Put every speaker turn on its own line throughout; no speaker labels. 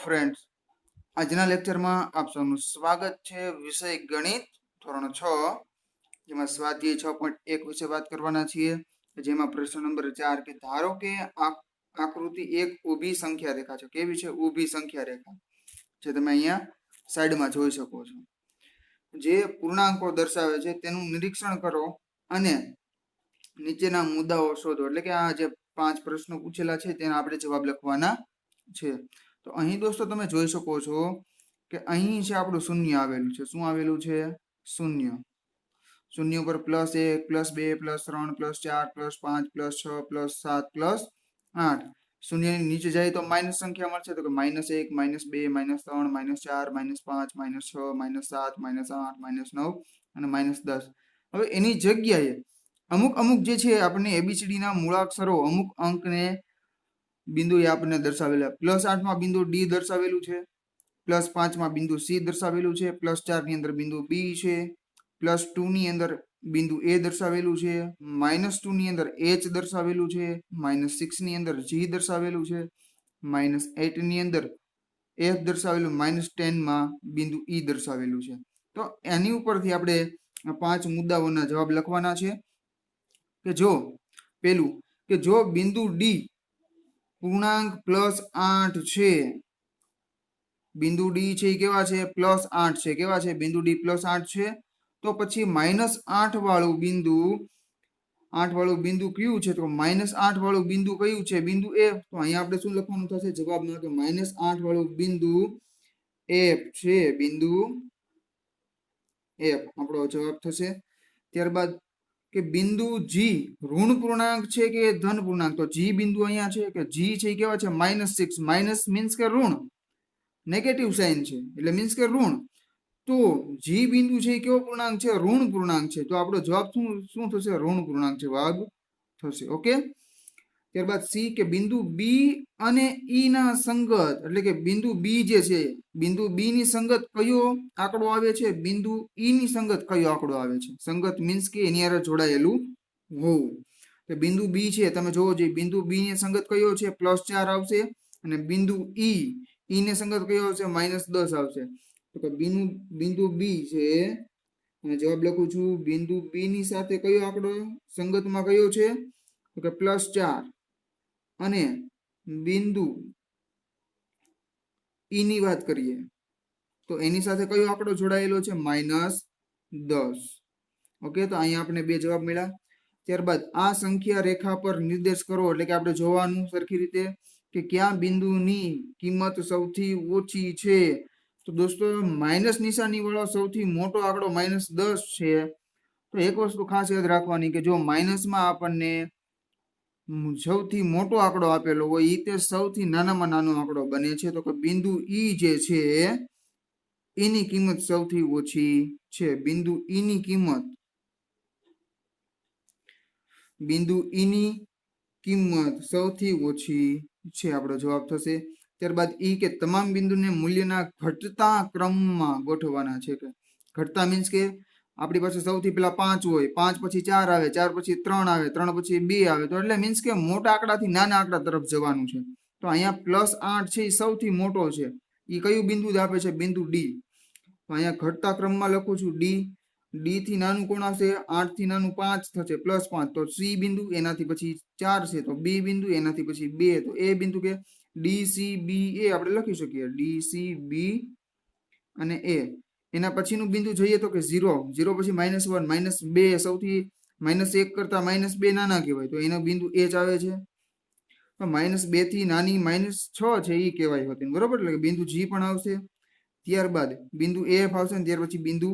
Friends, આજના લેક્ચરમાં આપ સૌનું સ્વાગત છે. વિષય ગણિત ધોરણ 6 જેમાં સ્વાધ્યાય 6.1 વિશે વાત કરવાના છીએ. જેમાં પ્રશ્ન નંબર 4 કે ધારો કે આકૃતિ એક ઊભી સંખ્યા રેખા છે. કેવી છે? ઊભી સંખ્યા રેખા, જે તમે અહીંયા સાઈડમાં જોઈ શકો છો. જે પૂર્ણાંકો દર્શાવે છે તેનું નિરીક્ષણ કરો અને નીચેના મુદ્દાઓ શોધો. એટલે કે આ જે 5 પ્રશ્નો પૂછેલા છે તેના આપણે જવાબ લખવાના છે. તો અહીં દોસ્તો તમે જોઈ શકો છો કે અહીં છે આપણું શૂન્ય આવેલું છે. શું આવેલું છે? શૂન્ય. શૂન્ય ઉપર +1 +2 +3 +4 +5 +6 +7 +8. શૂન્યની નીચે જાય તો માઇનસ સંખ્યા મળશે, તો કે -1 -2 -3 -4 -5 -6 -7 -8 -9 અને -10. હવે એની જગ્યાએ અમુક જે છે આપણને એબીસીડી ના મૂળાક્ષરો અમુક અંકને બિંદુ આપણને દર્શાવેલા. +8 માં બિંદુ ડી દર્શાવેલું છે, +5 માં બિંદુ સી દર્શાવેલું છે, +4 ની અંદર બિંદુ બી છે, +2 ની અંદર બિંદુ એ દર્શાવેલું છે, -2 ની અંદર એચ દર્શાવેલું છે, -6 ની અંદર જી દર્શાવેલું છે, -8 ની અંદર એફ દર્શાવેલું, -10 માં બિંદુ ઈ દર્શાવેલું છે. તો એની ઉપરથી આપણે 5 મુદ્દાઓના જવાબ લખવાના છે. કે જો પેલું કે જો બિંદુ ડી પૂર્ણાંક +8 છે, બિંદુ ડી છે એ કેવા છે? +8 છે. કેવા છે? બિંદુ ડી +8 છે. તો પછી -8 વાળું બિંદુ, 8 વાળું બિંદુ કયું છે? તો -8 વાળું બિંદુ કયું છે? બિંદુ એફ. તો અહીંયા આપણે શું લખવાનું થશે જવાબમાં? કે -8 વાળું બિંદુ એફ છે. બિંદુ એફ આપણો જવાબ થશે. ત્યારબાદ કે બિંદુ જી ઋણ પૂર્ણાંક છે કે ધન પૂર્ણાંક? તો જી બિંદુ અહીંયા છે કે જી છે એ કેવા છે? -6. માઇનસ મીન્સ કે ઋણ, નેગેટિવ સાઇન છે એટલે મીન્સ કે ઋણ. તો જી બિંદુ છે એ કેવો પૂર્ણાંક છે? ઋણ પૂર્ણાંક છે. તો આપણો જવાબ શું થશે? ઋણ પૂર્ણાંક જવાબ થશે. ઓકે. ત્યારબાદ સી કે બિંદુ બી અને ઈ ના સંગત, એટલે કે બિંદુ બી જે છે, બિંદુ બી ની સંગત કયો આંકડો આવે છે? બિંદુ ઈ ની સંગત કયો આંકડો આવે છે? સંગત મીન્સ કે એની હારે જોડાયેલું હોવું. તો બિંદુ બી છે, તમે જોવો જોઈએ બિંદુ બી ની સંગત કયો છે? +4 આવશે. અને બિંદુ ઈ ને સંગત કયો આવશે? -10 આવશે. તો કે બિંદુ બી છે અને જવાબ લખું છું. બિંદુ બી ની સાથે કયો આંકડો સંગતમાં કયો છે? તો કે +4. અને બિંદુ ઈ ની વાત કરીએ તો એની સાથે કયો આંકડો જોડાયેલો છે? -10. ઓકે. તો અહીંયા આપણે 2 જવાબ મળ્યા. ત્યારબાદ આ સંખ્યા રેખા પર નિર્દેશ કરો, એટલે કે આપણે જોવાનું સરખી રીતે કે ક્યાં બિંદુની કિંમત સૌથી ઓછી છે. તો દોસ્તો માઇનસ નિશાની વાળો સૌથી મોટો આંકડો -10 છે. તો એક વસ્તુ ખાસ યાદ રાખવાની કે જો માઇનસમાં આપણને સૌથી મોટો આંકડો આપેલો હોય એ તે સૌથી નાનામાં નાનો આંકડો બને છે. તો કે બિંદુ ઈ જે છે એની કિંમત સૌથી ઓછી છે. બિંદુ ઈ ની કિંમત, બિંદુ ઈ ની કિંમત સૌથી ઓછી છે આપણો જવાબ થશે. ત્યારબાદ ઈ કે તમામ બિંદુને મૂલ્યના ઘટતા ક્રમમાં ગોઠવવાના છે. કે ઘટતા મીન્સ કે આપણી પાસે સૌથી પહેલા 5 હોય, 5 પછી 4 આવે, 4 પછી 3 આવે, 3 પછી 2 આવે. તો એટલે મીન્સ કે મોટા આંકડાથી નાના આંકડા તરફ જવાનું છે. તો અહીંયા +8 છે એ સૌથી મોટો છે. એ કયું બિંદુ આપે છે? બિંદુ ડી. તો અહીંયા ઘટતા ક્રમમાં લખું છું ડી. ડી થી નાનું કોણ આવશે? 8 થી નાનું 5 થશે, +5. તો સી બિંદુ, એનાથી પછી 4 છે તો બી બિંદુ, એનાથી પછી 2 તો એ બિંદુ કે ડી સી બી એ આપણે લખી શકીએ. ડી સી બી અને એ. એના પછીનું બિંદુ જોઈએ તો કે 0. 0 પછી -1 -2 સૌથી -1 કરતા -2 નાના કહેવાય. તો એનો બિંદુ એચ આવે છે. તો -2 થી નાની -6 છે એ કહેવાય હોતી, બરોબર. એટલે બિંદુ જી પણ આવશે. ત્યારબાદ બિંદુ એફ આવશે ને ત્યાર પછી બિંદુ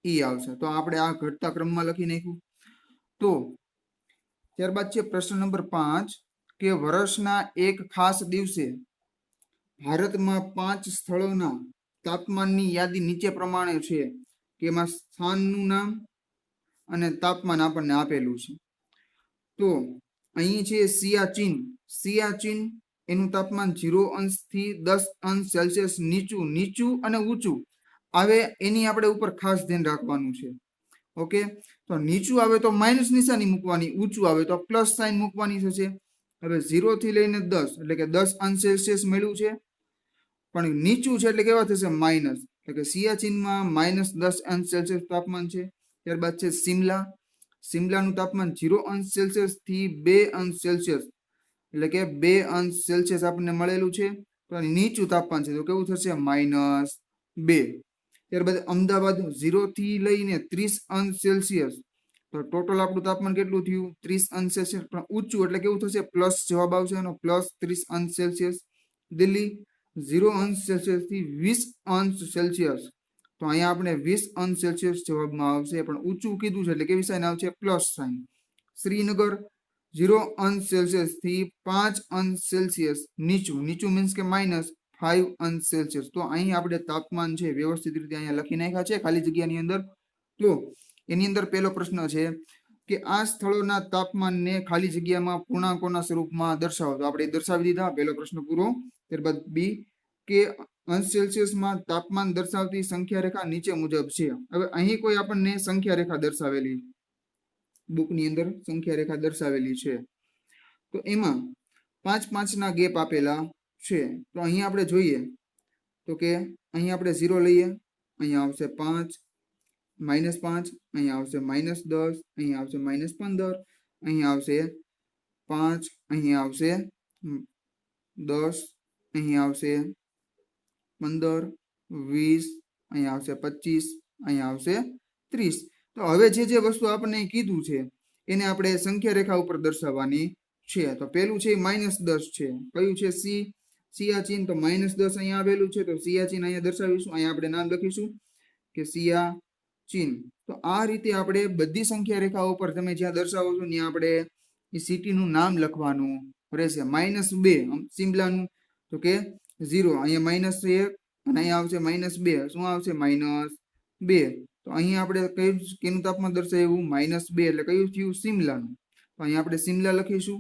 ઈ આવશે. તો આપણે આ ઘટતા ક્રમમાં લખી નાખ્યું. તો ત્યારબાદ છે પ્રશ્ન નંબર 5 કે વર્ષના એક ખાસ દિવસે ભારતમાં 5 સ્થળોના તાપમાનની યાદી નીચે પ્રમાણે છે. કે એમાં સ્થાનનું નામ અને તાપમાન આપણને આપેલું છે. તો અહીં છે સિયાચીન. સિયાચીન એનું તાપમાન 0 અંશથી 10 અંશ સેલ્સિયસ નીચું અને ઊંચું આવે એની આપણે ઉપર ખાસ ધ્યાન રાખવાનું છે. ઓકે. તો નીચું આવે તો માઇનસ નિશાની મૂકવાની, ઊંચું આવે તો પ્લસ સાઇન મૂકવાની થશે. હવે 0 થી લઈને 10 એટલે કે 10 અંશ સેલ્સિયસ મળ્યું છે, પણ નીચું છે એટલે કેવા થશે માઇનસ, એટલે કે સિયાચીનમાં -10 અંશ સેલ્સિયસ તાપમાન છે. ત્યારબાદ છે સિમલા. સિમલાનું તાપમાન 0 અંશ સેલ્સિયસ થી 2 અંશ સેલ્સિયસ, એટલે કે 2 અંશ સેલ્સિયસ આપણને મળેલું છે. તો નીચું તાપમાન છે તો કેવું થશે -2. ત્યારબાદ અમદાવાદ 0 થી લઈને 30 અંશ સેલ્સિયસ, તો ટોટલ આપણું તાપમાન કેટલું થયું 30 અંશ સેલ્સિયસ, પણ ઊંચું એટલે કેવું થશે પ્લસ જવાબ આવશે એનો, +30 અંશ સેલ્સિયસ. દિલ્હી 0 અંશ સેલ્સિયસ થી 20 અંશ સેલ્સિયસ, તો અહીંયા આપણે 20 અંશ સેલ્સિયસ જવાબમાં આવશે, પણ ઊંચું કીધું છે એટલે કેવી સાઇન આવશે પ્લસ સાઇન. શ્રીનગર 0 અંશ સેલ્સિયસ થી 5 અંશ સેલ્સિયસ નીચું, નીચું મીન્સ કે -5 અંશ સેલ્સિયસ. તો અહીં આપણે તાપમાન છે વ્યવસ્થિત રીતે અહીંયા લખી નાખ્યા છે ખાલી જગ્યાની અંદર. તો એની અંદર પહેલો પ્રશ્ન છે કે આ સ્થળોના તાપમાનને ખાલી જગ્યામાં પૂર્ણાંકોના સ્વરૂપમાં દર્શાવો. તો આપણે દર્શાવી દીધા, પહેલો પ્રશ્ન પૂરો. ત્યારબાદ બી કે અંશ સેલ્સિયસમાં તાપમાન દર્શાવતી સંખ્યા રેખા નીચે મુજબ છે. હવે અહીં કોઈ આપણને સંખ્યા રેખા દર્શાવેલી, બુકની અંદર સંખ્યા રેખા દર્શાવેલી છે, તો એમાં 5-5 ના ગેપ આપેલા છે. તો અહીં આપણે જોઈએ તો કે અહીં આપણે 0 લઈએ, અહીંયા આવશે 5, -5, અહીંયા આવશે -10, અહીંયા આવશે -15, અહીંયા આવશે 5, અહીંયા આવશે 10, અહીંયા આવશે 15, 20, અહીંયા આવશે 25, અહીંયા આવશે 30. તો હવે જે વસ્તુ આપણને કીધું છે એને આપણે સંખ્યા રેખા ઉપર દર્શાવવાની છે. તો પેલું છે -10 છે, કયું છે સિયાચીન, તો -10 અહીંયા આવેલું છે, તો સિયાચીન અહીંયા દર્શાવીશું. અહીંયા આપણે નામ લખીશું કે સિયાચીન. તો આ રીતે આપણે બધી સંખ્યા રેખાઓ પર તમે જ્યાં દર્શાવો છો ત્યાં આપણે એ સિટીનું નામ લખવાનું રહેશે. -2 સિમલાનું, તો કે 0, અહીંયા -1 અને અહીંયા આવશે -2, શું આવશે -2. તો અહીંયા આપણે કયું કેનું તાપમાન દર્શાવ્યું -2, એટલે કયું થયું સિમલાનું, તો અહીંયા આપણે સિમલા લખીશું.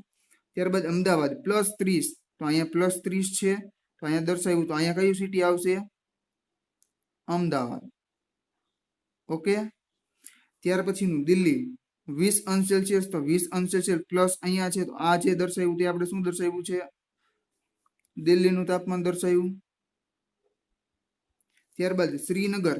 ત્યારબાદ અમદાવાદ +30, તો અહીંયા +30 છે, તો અહીંયા દર્શાવ્યું, તો અહીંયા કયું સિટી આવશે અમદાવાદ. ઓકે. ત્યાર પછીનું દિલ્હી 20 અંશ સેલ્સિયસ, તો 20 અંશ સેલ્સિયસ પ્લસ અહીંયા છે, તો આ જે દર્શાવ્યું તે આપણે શું દર્શાવ્યું છે દિલ્હીનું તાપમાન દર્શાવ્યું. ત્યારબાદ શ્રીનગર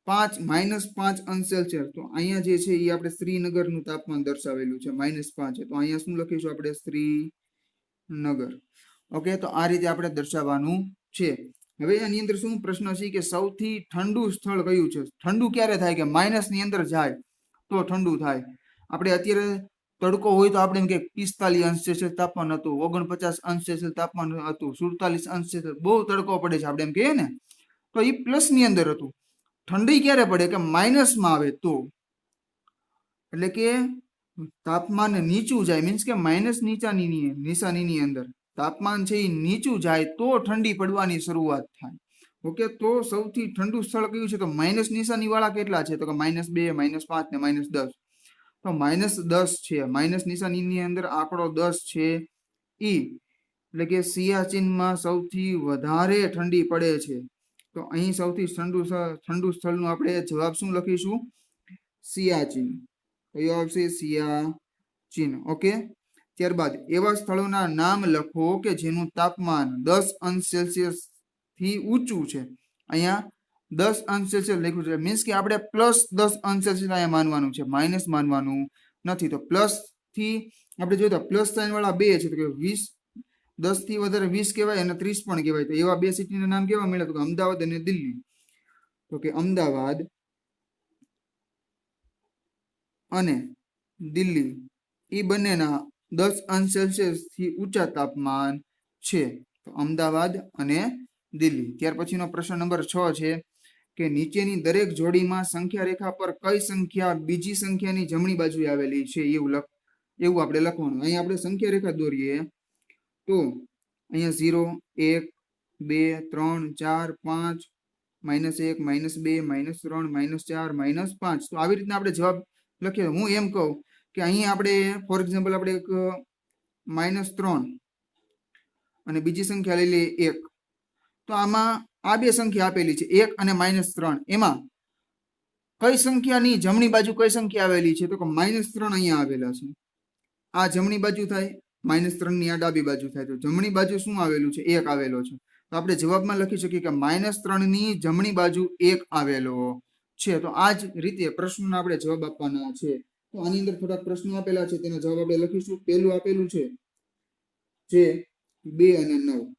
-5 અંશ સેલ્સિયસ, તો અહીંયા જે છે એ આપણે શ્રીનગરનું તાપમાન દર્શાવેલું છે -5, તો અહીંયા શું લખીશું આપણે શ્રીનગર. ઓકે, તો આ રીતે આપણે દર્શાવવાનું છે. હવે આની અંદર શું પ્રશ્ન છે કે સૌથી ઠંડુ સ્થળ કયું છે. ઠંડુ ક્યારે થાય કે માઇનસ ની અંદર જાય તો ઠંડુ થાય. આપણે અત્યારે તડકો હોય તો આપણે એમ કે 45 અંશ સેલ્સિયસ તાપમાન હતું, 49 અંશ સેલ્સિયસ તાપમાન હતું, 47 અંશ સેલ્સિયસ, બહુ તડકો પડે છે આપણે એમ કહીએ ને, તો એ પ્લસ ની અંદર હતું. ઠંડી ક્યારે પડે કે માઇનસમાં આવે તો, એટલે કે તાપમાન નીચું જાય, મીન્સ કે માઇનસ નિશાનીની અંદર તાપમાન છે એ નીચું જાય તો ઠંડી પડવાની શરૂઆત થાય. ઓકે, તો સૌથી ઠંડુ સ્થળ કયું છે તો માઇનસ નિશાની વાળા કેટલા છે તો કે -2, -5 ને -10. તો -10 છે, માઇનસ નિશાનીની અંદર આંકડો 10 છે ઈ, એટલે કે સિયાચીનમાં સૌથી વધારે ઠંડી પડે છે. તો અહીં સૌથી ઠંડુ સ્થળનું આપણે જવાબ શું લખીશું સિયાચીન. કયો આવશે સિયાચીન. ઓકે. ત્યારબાદ એવા સ્થળોના નામ લખો કે જેનું તાપમાન 10 અંશ સેલ્સિયસ થી ઊંચું છે. અહીંયા 10 અંશ સેલ્સિયસ લખ્યું છે, મીન્સ કે આપણે +10 અંશ સેલ્સિયસ અહીંયા માનવાનું છે, માઇનસ માનવાનું નથી. તો પ્લસ થી આપણે જોઈએ તો પ્લસ સાઇન વાળા 2 છે, તો કે 20, 10 થી વધારે 20 કહેવાય અને 30 પણ કહેવાય. તો એવા બે સિટીના નામ કેવા મળ્યા તો કે અમદાવાદ અને દિલ્હી. તો કે અમદાવાદ અને દિલ્હી એ બંનેના 10 અંશ સેલ્સિયસ થી ઊંચા તાપમાન છે. તો અમદાવાદ અને દિલ્હી. ત્યાર પછીનો પ્રશ્ન નંબર 6 છે કે નીચેની દરેક જોડીમાં સંખ્યા રેખા પર કઈ સંખ્યા બીજી સંખ્યાની જમણી બાજુએ આવેલી છે એવું આપણે લખવાનું. અહીં આપણે સંખ્યા રેખા દોરીએ તો અહીંયા 0, 1, 2, 3, 4, 5, -1, -2, -3, -4, -5. તો આવી રીતના આપણે જવાબ લખીએ. હું એમ કહું કે અહીં આપણે ફોર એક્ઝામ્પલ આપણે એક -3 અને બીજી સંખ્યા લઈ લઈએ 1. તો આમાં આ બે સંખ્યા આપેલી છે 1 અને -3. એમાં કઈ સંખ્યાની જમણી બાજુ કઈ સંખ્યા આવેલી છે તો કે -3 અહીંયા આવેલા છે. આ જમણી બાજુ થાય -3 ની આ ડાબી બાજુ થાય તો જમણી બાજુ શું આવેલું છે 1 આવેલો છે તો આપણે જવાબમાં લખી શકીએ કે -3 ની જમણી બાજુ 1 આવેલો છે તો આ જ રીતે પ્રશ્નનો આપણે જવાબ આપવાના છે તો આની અંદર થોડાક પ્રશ્નો આપેલા છે તેનો જવાબ આપણે લખીશું પહેલું આપેલું છે જે 2 અને 9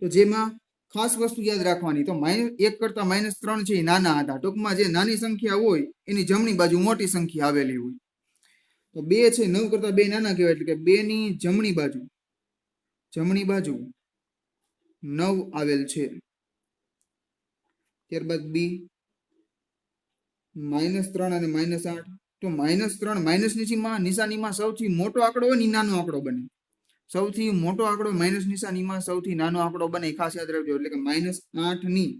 તો જેમાં ખાસ વસ્તુ યાદ રાખવાની તો -1 કરતા -3 છે એ નાના હતા ટૂંકમાં જે નાની સંખ્યા હોય એની જમણી બાજુ મોટી સંખ્યા આવેલી હોય તો 2 છે 9 કરતા 2 નાના કહેવાય એટલે કે 2 ની જમણી બાજુ 9 આવેલ છે ત્યારબાદ બી -3 અને -8 તો -3 માઇનસ નિશાનીમાં સૌથી મોટો આંકડો હોય ને નાનો આંકડો બને સૌથી મોટો આંકડો માઇનસ નિશાનીમાં સૌથી નાનો આંકડો બને ખાસ યાદ રાખજો એટલે કે -8 ની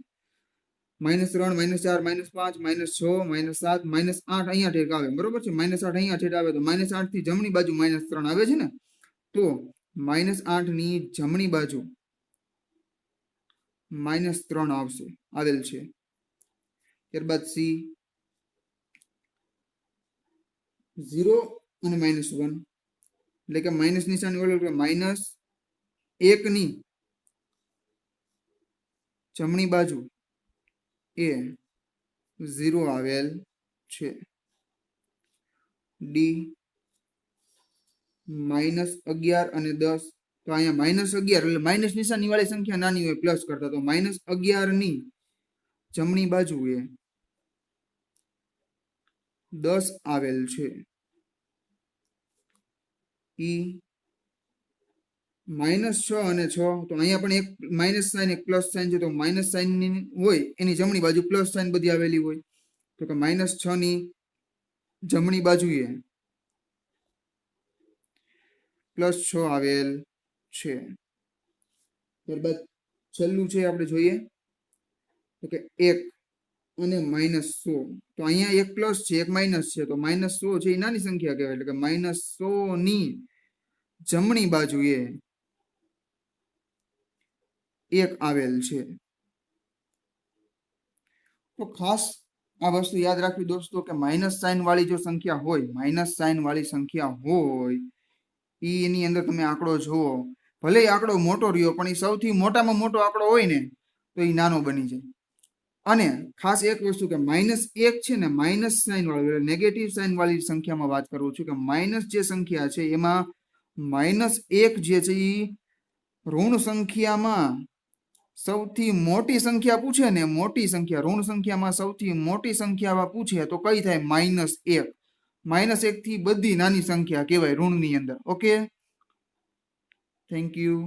-3 -4 -5 -6 -7 -8 અહીંયા ઠેક આવે બરોબર છે -8 અહીંયા ઠેક આવે તો -8 થી જમણી બાજુ -3 આવે છે ને તો -8 ની જમણી બાજુ -3 આવશે આવેલ છે ત્યારબાદ સી 0 અને -1 એટલે કે માઇનસ નિશાની ઓલું -1 ની જમણી બાજુ એ 0 આવેલ છે ડી -11 અને 10 તો અહીંયા -11 એટલે માઇનસ નિશાની વાળી સંખ્યા નાની હોય પ્લસ કરતા તો -11 ની જમણી બાજુ એ 10 આવેલ છે ઈ -6 અને 6 તો અહીંયા પણ એક માઇનસ સાઇન એક પ્લસ સાઇન છે તો માઇનસ સાઇન હોય એની જમણી બાજુ પ્લસ સાઇન બધી આવેલી હોય તો કે -6 ની જમણી બાજુએ +6 આવેલ છે ત્યારબાદ છેલ્લું છે આપણે જોઈએ તો કે 1 અને -100 તો અહીંયા એક પ્લસ છે એક માઇનસ છે તો -100 છે એ નાની સંખ્યા કહેવાય એટલે કે -100 ની જમણી બાજુએ 1 આવેલ છે તો ખાસ આ વસ્તુ યાદ રાખવી દોસ્તો કે માઇનસ સાઇન વાળી જો સંખ્યા હોય એની અંદર તમે આંકડો જુઓ ભલે આંકડો મોટો રહ્યો પણ એ સૌથી મોટામાં મોટો આંકડો હોય ને તો એ નાનો બની જાય અને ખાસ એક વસ્તુ કે -1 છે ને માઇનસ સાઇન વાળી નેગેટિવ સાઇન વાળી સંખ્યામાં વાત કરું છું કે માઇનસ જે સંખ્યા છે એમાં -1 જે છે એ ઋણ સંખ્યામાં સૌથી મોટી સંખ્યા પૂછે ને મોટી સંખ્યા ઋણ સંખ્યામાં સૌથી મોટી સંખ્યા પૂછે તો કઈ થાય -1 -1 થી બધી નાની સંખ્યા કહેવાય ઋણની અંદર ઓકે થેન્ક યુ